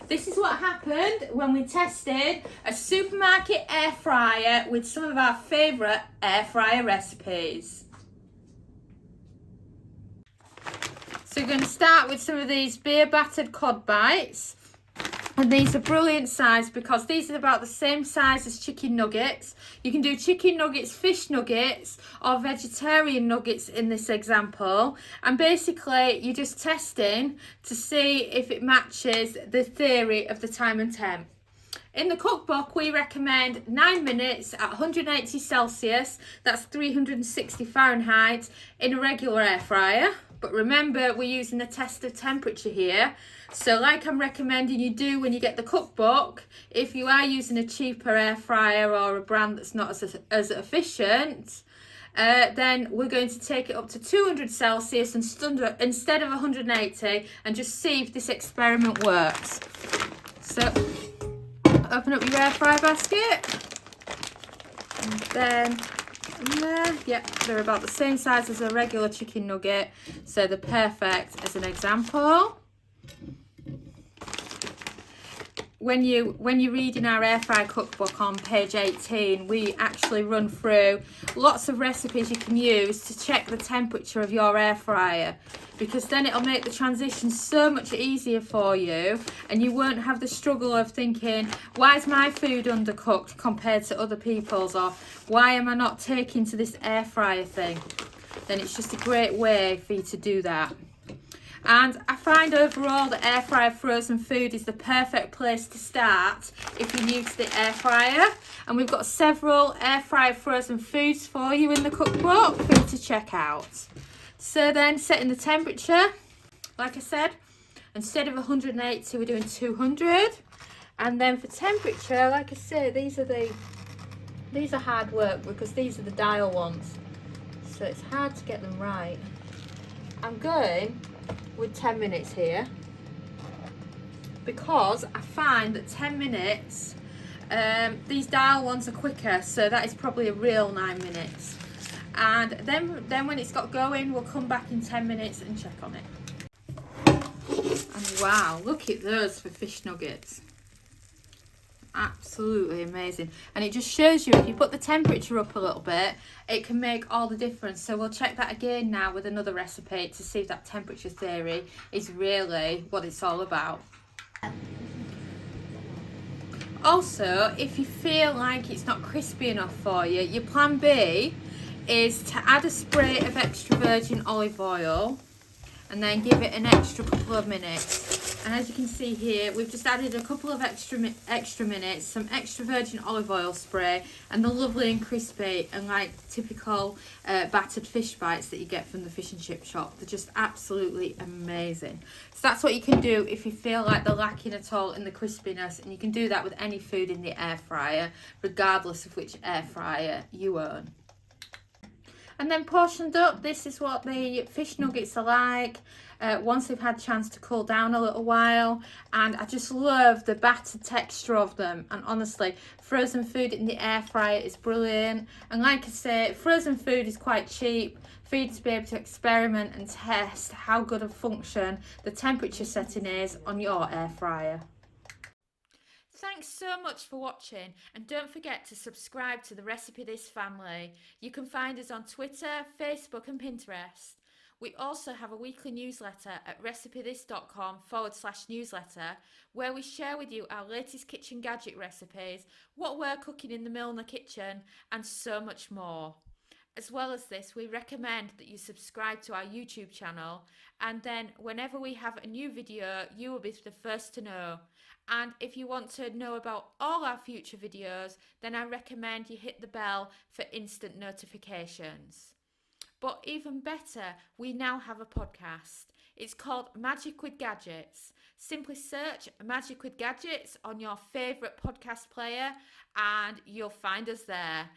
This is what happened when we tested a supermarket air fryer with some of our favourite air fryer recipes. So we're going to start with some of these beer battered cod bites. And these are brilliant size because these are about the same size as chicken nuggets. You can do chicken nuggets, fish nuggets, or vegetarian nuggets in this example. And basically, you're just testing to see if it matches the theory of the time and temp. In the cookbook, we recommend 9 minutes at 180 Celsius, that's 360 Fahrenheit, in a regular air fryer. But remember, we're using a test of temperature here. So like I'm recommending you do when you get the cookbook, if you are using a cheaper air fryer or a brand that's not as efficient, then we're going to take it up to 200 Celsius instead of 180 and just see if this experiment works. So open up your air fry basket, and then there, yep, they're about the same size as a regular chicken nugget, so they're perfect as an example. When you're reading our air fry cookbook on page 18, we actually run through lots of recipes you can use to check the temperature of your air fryer, because then it'll make the transition so much easier for you and you won't have the struggle of thinking, why is my food undercooked compared to other people's, or why am I not taking to this air fryer thing? Then it's just a great way for you to do that. And I find overall that air fryer frozen food is the perfect place to start if you're new to the air fryer. And we've got several air fryer frozen foods for you in the cookbook for you to check out. So then, setting the temperature, like I said, instead of 180, we're doing 200. And then for temperature, like I say, these are hard work because these are the dial ones. So it's hard to get them right. I'm going with 10 minutes here because I find that 10 minutes, these dial ones are quicker, so that is probably a real 9 minutes. And then when it's got going, we'll come back in 10 minutes and check on it. And wow, look at those for fish nuggets. Absolutely amazing. And it just shows you, if you put the temperature up a little bit, it can make all the difference. So we'll check that again now with another recipe to see if that temperature theory is really what it's all about. Also, if you feel like it's not crispy enough for you, your plan B is to add a spray of extra virgin olive oil and then give it an extra couple of minutes. And as you can see here, we've just added a couple of extra minutes, some extra virgin olive oil spray, and the lovely and crispy and like typical battered fish bites that you get from the fish and chip shop. They're just absolutely amazing. So that's what you can do if you feel like they're lacking at all in the crispiness, and you can do that with any food in the air fryer, regardless of which air fryer you own. And then portioned up, this is what the fish nuggets are like once they've had a chance to cool down a little while. And I just love the battered texture of them. And honestly, frozen food in the air fryer is brilliant. And like I say, frozen food is quite cheap for you to be able to experiment and test how good a function the temperature setting is on your air fryer. Thanks so much for watching, and don't forget to subscribe to the Recipe This family. You can find us on Twitter, Facebook and Pinterest. We also have a weekly newsletter at recipethis.com/newsletter, where we share with you our latest kitchen gadget recipes, what we're cooking in the Milner kitchen, and so much more. As well as this, we recommend that you subscribe to our YouTube channel, and then whenever we have a new video, you will be the first to know. And if you want to know about all our future videos, then I recommend you hit the bell for instant notifications. But even better, we now have a podcast. It's called Magic with Gadgets. Simply search Magic with Gadgets on your favourite podcast player and you'll find us there.